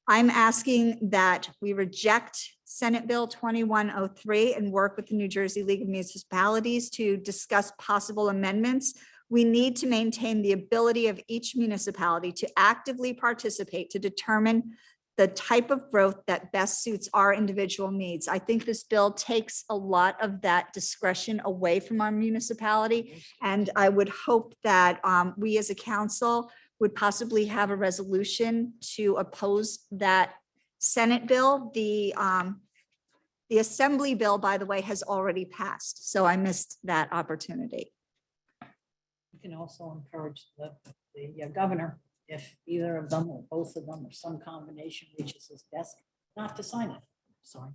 I'm asking that we reject Senate Bill 2103 and work with the New Jersey League of Municipalities to discuss possible amendments. We need to maintain the ability of each municipality to actively participate to determine the type of growth that best suits our individual needs. I think this bill takes a lot of that discretion away from our municipality. And I would hope that we as a council would possibly have a resolution to oppose that Senate bill. The Assembly bill, by the way, has already passed. So I missed that opportunity. You can also encourage the governor, if either of them or both of them or some combination reaches his desk, not to sign it. Sorry.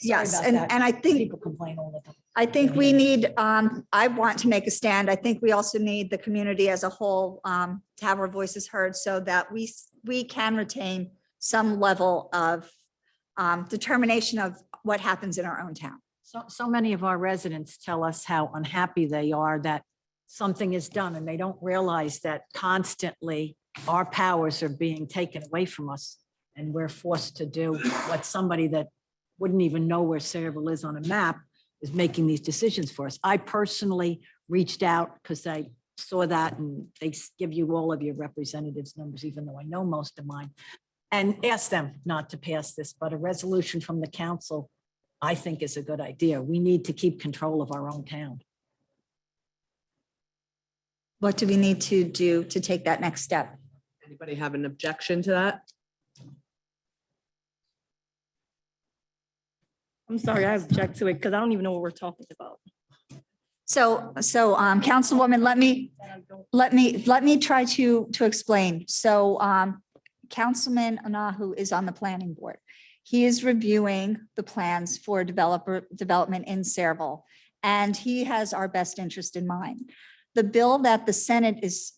Yes, about and, that. and I think, People complain all the time. I think we need, I want to make a stand. I think we also need the community as a whole to have our voices heard so that we can retain some level of determination of what happens in our own town. So many of our residents tell us how unhappy they are that something is done and they don't realize that constantly our powers are being taken away from us. And we're forced to do what somebody that wouldn't even know where Sayreville is on a map is making these decisions for us. I personally reached out because I saw that and they give you all of your representatives' numbers, even though I know most of mine, and asked them not to pass this, but a resolution from the council, I think is a good idea. We need to keep control of our own town. What do we need to do to take that next step? Anybody have an objection to that? I'm sorry, I object to it because I don't even know what we're talking about. So, Councilwoman, let me try to explain. So, Councilman Anahu is on the planning board. He is reviewing the plans for development in Sayreville, and he has our best interest in mind. The bill that the Senate is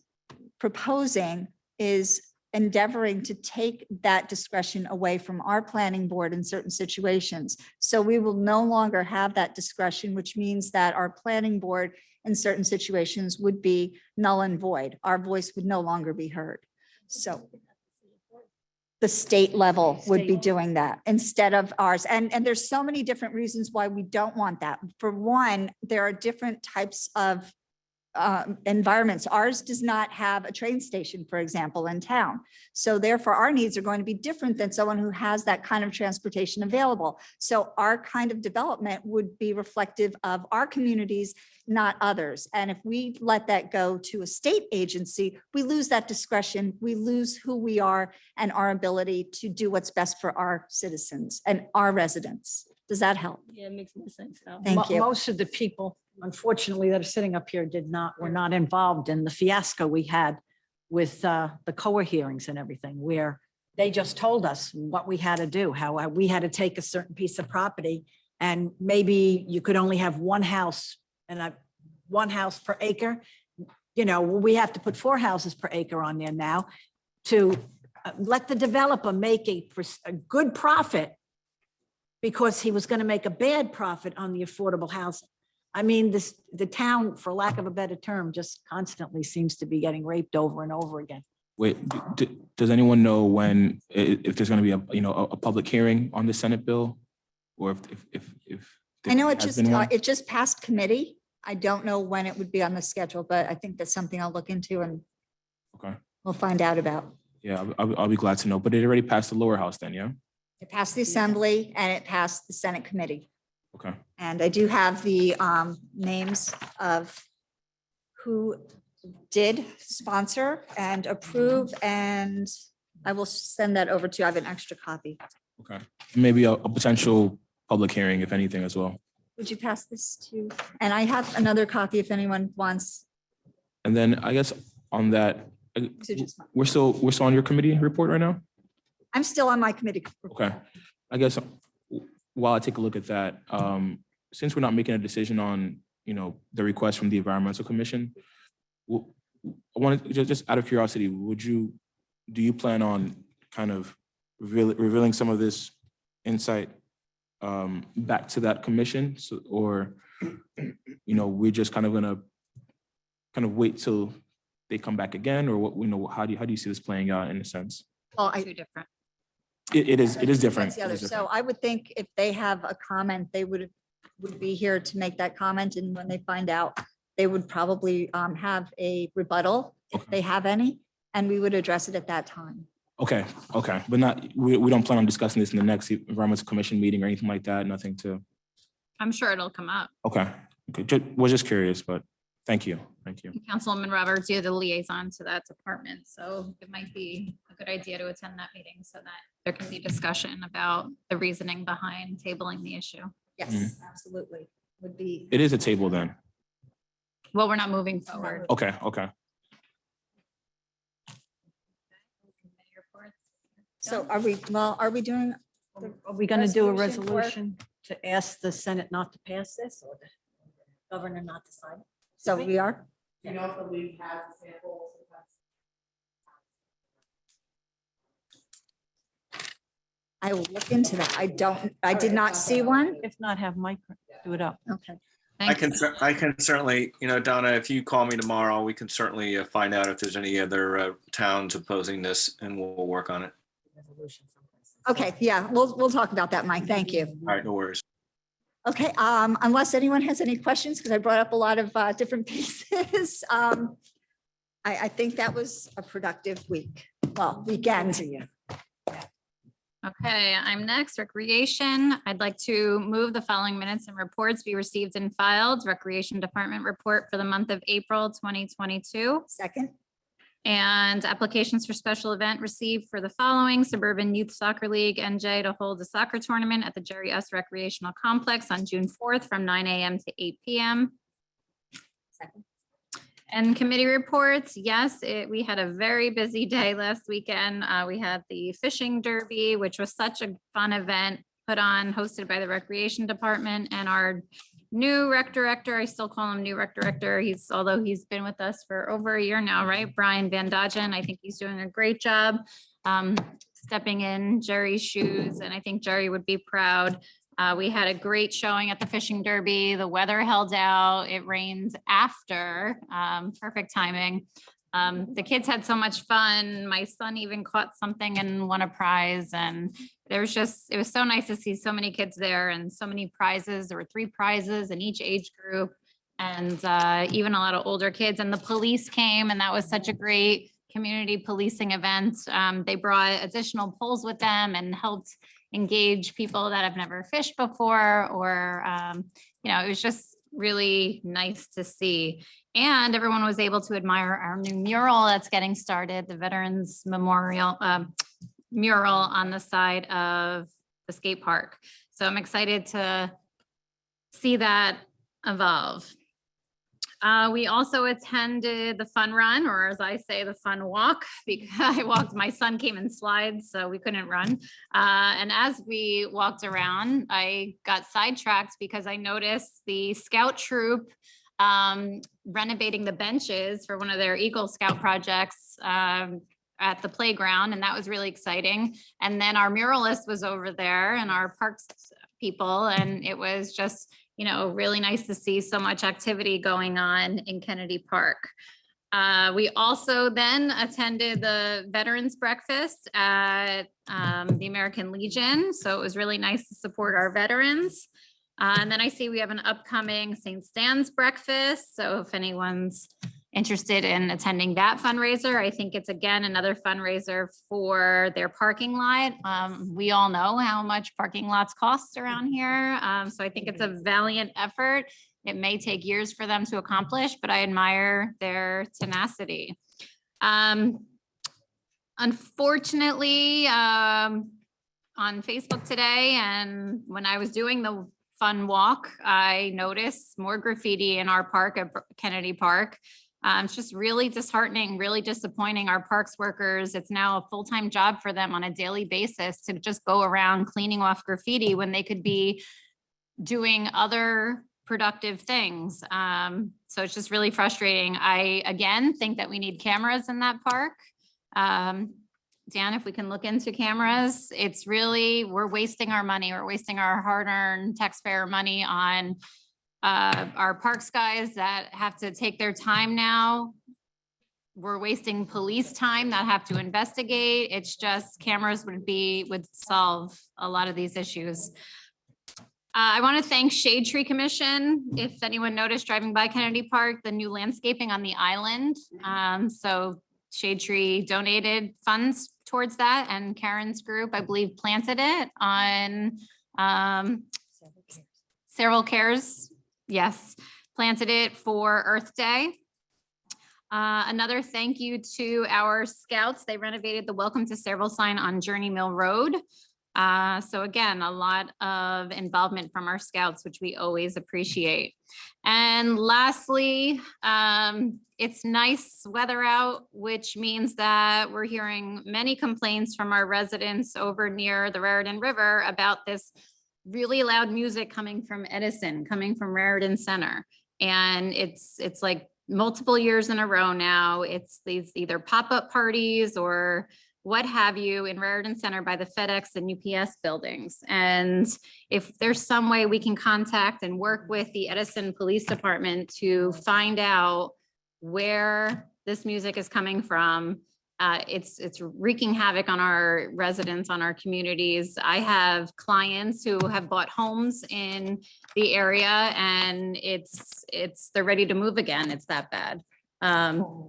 proposing is endeavoring to take that discretion away from our planning board in certain situations. So we will no longer have that discretion, which means that our planning board in certain situations would be null and void. Our voice would no longer be heard. So the state level would be doing that instead of ours. And there's so many different reasons why we don't want that. For one, there are different types of environments. Ours does not have a train station, for example, in town. So therefore, our needs are going to be different than someone who has that kind of transportation available. So our kind of development would be reflective of our communities, not others. And if we let that go to a state agency, we lose that discretion. We lose who we are and our ability to do what's best for our citizens and our residents. Does that help? Yeah, it makes more sense now. Thank you. Most of the people, unfortunately, that are sitting up here were not involved in the fiasco we had with the COA hearings and everything, where they just told us what we had to do, how we had to take a certain piece of property and maybe you could only have one house and one house per acre. You know, we have to put 4 houses per acre on there now to let the developer make a good profit because he was going to make a bad profit on the affordable housing. I mean, the town, for lack of a better term, just constantly seems to be getting raped over and over again. Wait, does anyone know when, if there's going to be a public hearing on the Senate bill? Or if I know there has been one? it just passed committee. I don't know when it would be on the schedule, but I think that's something I'll look into and Okay, we'll find out about. yeah, I'll be glad to know, but it already passed the lower house then, yeah? It passed the assembly and it passed the Senate committee. Okay, And I do have the names of who did sponsor and approve, and I will send that over to you. I have an extra copy. okay. Maybe a potential public hearing, if anything, as well. Would you pass this to? And I have another copy if anyone wants. And then I guess on that, These are just mine. we're still on your committee report right now? I'm still on my committee. Okay, I guess while I take a look at that, since we're not making a decision on, the request from the Environmental Commission, I wanted, just out of curiosity, do you plan on kind of revealing some of this insight back to that commission? So, or, we're just kind of gonna wait till they come back again, or what, how do you see this playing out in a sense? Well, Two different. It is different. That's the other. It is So different. I would think if they have a comment, they would be here to make that comment. And when they find out, they would probably have a rebuttal if they have any, and we would address it at that time. Okay, but we don't plan on discussing this in the next Environmental Commission meeting or anything like that, nothing to, I'm sure it'll come up. okay, was just curious, but thank you. Councilwoman Roberts, you're the liaison to that department, so it might be a good idea to attend that meeting so that there can be discussion about the reasoning behind tabling the issue. Yes, absolutely. Would be. It is a table then. Well, we're not moving forward. Okay. So are we doing, Are we going to do a Resolution for- resolution to ask the Senate not to pass this or the governor not to sign it? So we are, You know, if the league has a sample. I will look into that. I did not see one. If not, have Mike do it up. Okay. I can, Thanks. I can certainly, Donna, if you call me tomorrow, we can certainly find out if there's any other towns opposing this and we'll work on it. Okay, yeah, we'll talk about that, Mike. Thank you. All right, no worries. Okay, unless anyone has any questions, because I brought up a lot of different pieces. I think that was a productive week. Well, weekend. Okay, I'm next. Recreation. I'd like to move the following minutes and reports be received and filed. Recreation Department report for the month of April 2022. Second, And applications for special event received for the following: Suburban Youth Soccer League NJ to hold a soccer tournament at the Jerry S. Recreational Complex on June 4th from 9 a.m. to 8 p.m. second. And committee reports, yes, we had a very busy day last weekend. We had the fishing derby, which was such a fun event put on, hosted by the Recreation Department, and our new rec director, I still call him new rec director. Although he's been with us for over a year now, right? Brian Van Dagen. I think he's doing a great job stepping in Jerry's shoes, and I think Jerry would be proud. We had a great showing at the fishing derby. The weather held out. It rains after, perfect timing. The kids had so much fun. My son even caught something and won a prize. And it was so nice to see so many kids there and so many prizes. There were 3 prizes in each age group, and even a lot of older kids. And the police came, and that was such a great community policing event. They brought additional poles with them and helped engage people that have never fished before, or, it was just really nice to see. And everyone was able to admire our new mural that's getting started, the Veterans Memorial mural on the side of the skate park. So I'm excited to see that evolve. We also attended the fun run, or as I say, the fun walk, because my son came in slides, so we couldn't run. And as we walked around, I got sidetracked because I noticed the scout troop renovating the benches for one of their Eagle Scout projects at the playground, and that was really exciting. And then our muralist was over there and our parks people, and it was just really nice to see so much activity going on in Kennedy Park. We also then attended the Veterans Breakfast at the American Legion. So it was really nice to support our veterans. And then I see we have an upcoming St. Stan's breakfast. So if anyone's interested in attending that fundraiser, I think it's again another fundraiser for their parking lot. We all know how much parking lots cost around here. So I think it's a valiant effort. It may take years for them to accomplish, but I admire their tenacity. Unfortunately, on Facebook today, and when I was doing the fun walk, I noticed more graffiti in our park at Kennedy Park. It's just really disheartening, really disappointing. Our parks workers, it's now a full-time job for them on a daily basis to just go around cleaning off graffiti when they could be doing other productive things. So it's just really frustrating. I, again, think that we need cameras in that park. Dan, if we can look into cameras, it's really, we're wasting our money. We're wasting our hard-earned taxpayer money on our parks guys that have to take their time now. We're wasting police time that have to investigate. It's just cameras would solve a lot of these issues. I want to thank Shade Tree Commission. If anyone noticed driving by Kennedy Park, the new landscaping on the island. So Shade Tree donated funds towards that, and Karen's group, I believe, planted it on Several Cares. Yes, planted it for Earth Day. Another thank you to our scouts. They renovated the Welcome to Sayreville sign on Journey Mill Road. So again, a lot of involvement from our scouts, which we always appreciate. And lastly, it's nice weather out, which means that we're hearing many complaints from our residents over near the Raritan River about this really loud music coming from Edison, coming from Raritan Center. And it's like multiple years in a row now. It's these either pop-up parties or what have you in Raritan Center by the FedEx and UPS buildings. And if there's some way we can contact and work with the Edison Police Department to find out where this music is coming from, it's wreaking havoc on our residents, on our communities. I have clients who have bought homes in the area and they're ready to move again. It's that bad.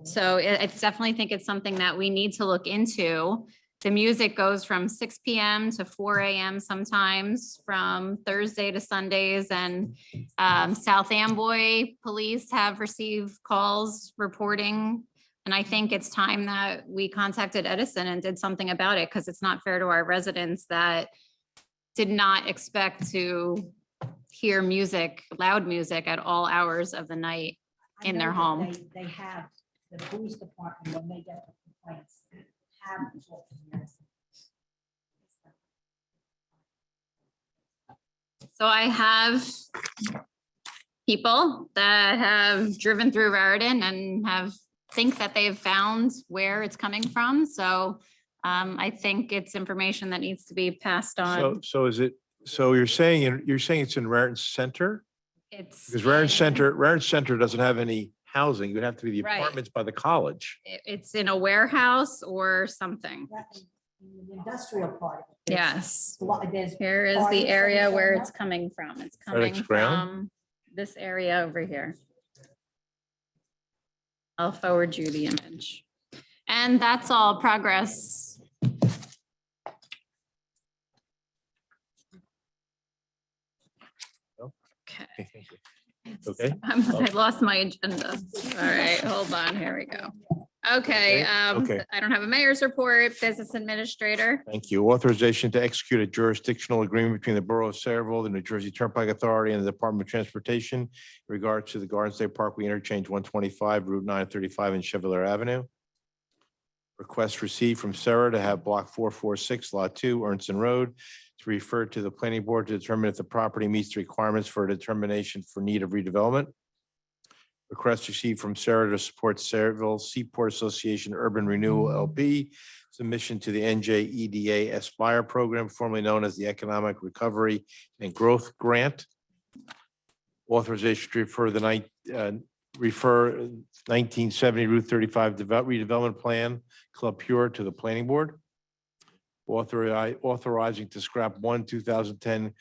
So I definitely think it's something that we need to look into. The music goes from 6 PM to 4 AM sometimes, from Thursday to Sundays. And South Amboy Police have received calls reporting. And I think it's time that we contacted Edison and did something about it, because it's not fair to our residents that did not expect to hear music, loud music at all hours of the night in their home. They have, the police department, when they get the complaints, have talked to the residents. So I have people that have driven through Raritan and think that they've found where it's coming from. So I think it's information that needs to be passed on. So you're saying it's in Raritan Center? It's Because Raritan Center doesn't have any housing. It would have to be the Right. apartments by the college. it's in a warehouse or something. The industrial part. of it. Yes. There's Here is parties the that area are where showing it's up. coming from. It's FedEx coming ground? from this area over here. I'll forward you the image. And that's all progress. Okay. Okay. I lost my agenda. All right, hold on, here we go. Okay, Okay. I don't have a mayor's report, business administrator. Thank you. Authorization to execute a jurisdictional agreement between the Borough of Saraville, the New Jersey Turnpike Authority, and the Department of Transportation in regards to the Garden State Parkway Interchange 125, Route 935, and Chevalier Avenue. Request received from Sarah to have Block 446, Lot 2, Ernston Road, to refer to the planning board to determine if the property meets the requirements for a determination for need of redevelopment. Request received from Sarah to support Saraville Seaport Association Urban Renewal LP submission to the NJEDA Aspire program, formerly known as the Economic Recovery and Growth Grant. Authorization to refer 1970 Route 35 redevelopment plan, Club Pure, to the planning board. Authorizing to scrap 2010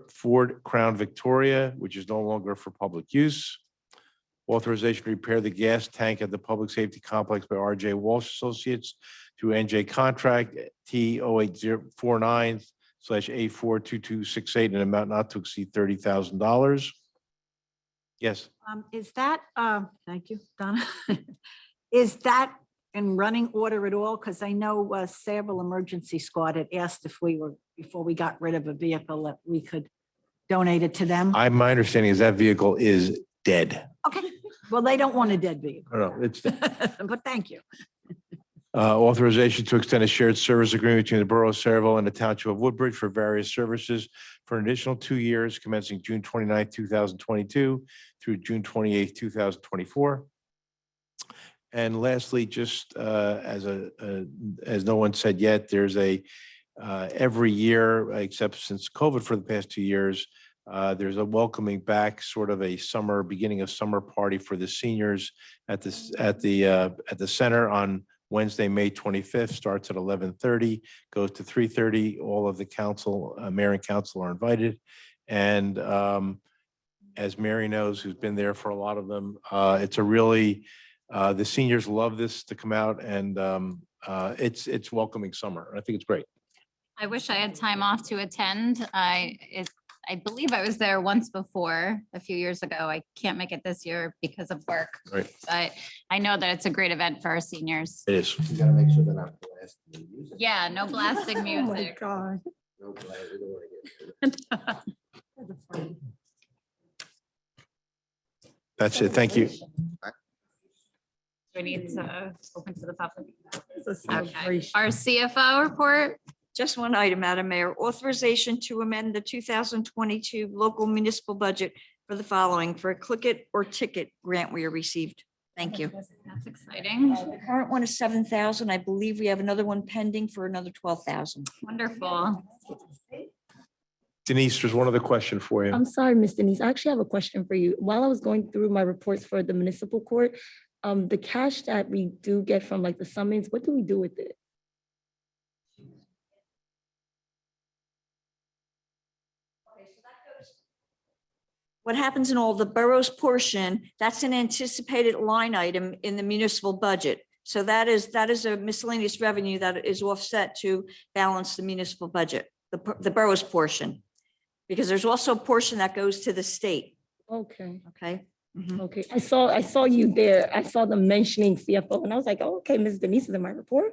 Ford Crown Victoria, which is no longer for public use. Authorization to repair the gas tank at the Public Safety Complex by RJ Walsh Associates through NJ Contract T08049/A42268 in an amount not to exceed $30,000. Yes. Is that, thank you, Donna. Is that in running order at all? Because I know Saraville Emergency Squad had asked if we were, before we got rid of a vehicle, that we could donate it to them. My understanding is that vehicle is dead. Okay, well, they don't want a dead vehicle. No, it's dead. But thank you. Authorization to extend a shared service agreement between the Borough of Saraville and the Township of Woodbridge for various services for an additional 2 years commencing June 29th, 2022 through June 28th, 2024. And lastly, just as no one said yet, there's every year, except since COVID for the past 2 years, there's a welcoming back, sort of a beginning of summer party for the seniors at the center on Wednesday, May 25th, starts at 11:30, goes to 3:30. All of the council, mayor and council are invited. And as Mary knows, who's been there for a lot of them, it's a really, the seniors love this to come out, and it's welcoming summer. I think it's great. I wish I had time off to attend. I believe I was there once before, a few years ago. I can't make it this year because of work. Right. But I know that it's a great event for our seniors. It is. You gotta make sure they're not blasting the music. Yeah, no blasting Oh, my music. God. That's it. Thank you. We need to open to the public. Okay. Our CFO report. Just one item, Madam Mayor, authorization to amend the 2022 local municipal budget for the following for a click it or ticket grant we received. Thank you. That's exciting. The current one is 7,000. I believe we have another one pending for another 12,000. Wonderful. Denise, there's one other question for you. I'm sorry, Ms. Denise. I actually have a question for you. While I was going through my reports for the municipal court, the cash that we do get from like the summons, what do we do with it? What happens in all the boroughs portion, that's an anticipated line item in the municipal budget. So that is a miscellaneous revenue that is offset to balance the municipal budget, the boroughs portion. Because there's also a portion that goes to the state, Okay, okay? Mhm. okay. I saw you there. I saw them mentioning CFO and I was like, oh, okay, Ms. Denise is in my report.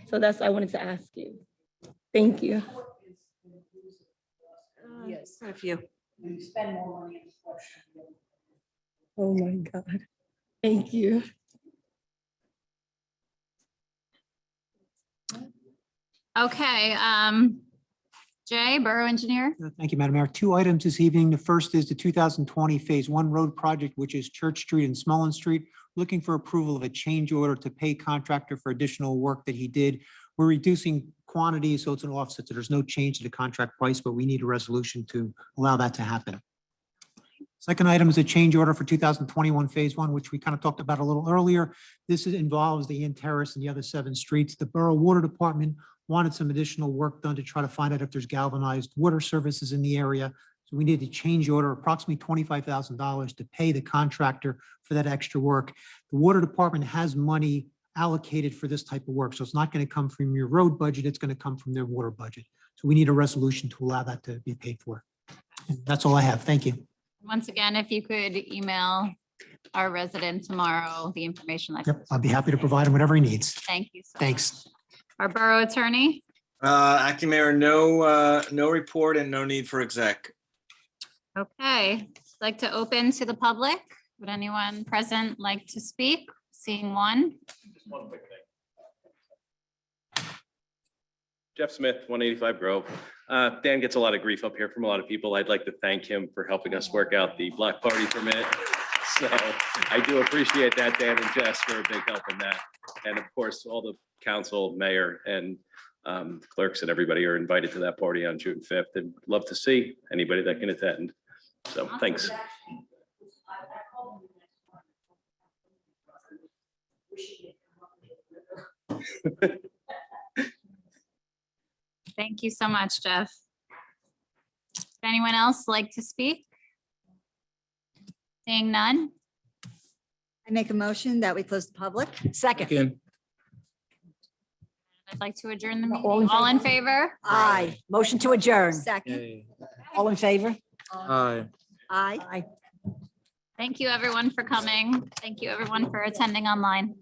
So that's, I wanted to ask you. Thank you. Yes. Quite a few. Oh my God. Thank you. Okay, Jay, Borough Engineer. Thank you, Madam Mayor. Two items this evening. The first is the 2020 Phase 1 road project, which is Church Street and Smollen Street. Looking for approval of a change order to pay contractor for additional work that he did. We're reducing quantity, so it's an offset. So there's no change to the contract price, but we need a resolution to allow that to happen. Second item is a change order for 2021 Phase 1, which we kind of talked about a little earlier. This involves the Inn Terrace and the other 7 streets. The Borough Water Department wanted some additional work done to try to find out if there's galvanized water services in the area. So we need to change order approximately $25,000 to pay the contractor for that extra work. The Water Department has money allocated for this type of work. So it's not going to come from your road budget. It's going to come from their water budget. So we need a resolution to allow that to be paid for. And that's all I have. Thank you. Once again, if you could email our resident tomorrow, the information. Yep, I'll be happy to provide him whatever he needs. Thank you. So Thanks. much. Our Borough Attorney. Acting Mayor, no report and no need for exec. Okay, I'd like to open to the public. Would anyone present like to speak? Seeing one. One quick thing. Jeff Smith, 185 Grove. Dan gets a lot of grief up here from a lot of people. I'd like to thank him for helping us work out the block party permit. So I do appreciate that, Dan and Jess, for a big help in that. And of course, all the council, mayor, and clerks and everybody are invited to that party on June 5th. And love to see anybody that can attend. So thanks. Thank you so much, Jeff. Would anyone else like to speak? Seeing none. I make a motion that we close the public. Second. I'd like to adjourn the meeting. All in All in favor? Aye. Motion to adjourn. Second. All in favor? Aye. Aye. Thank you, everyone, for coming. Thank you, everyone, for attending online.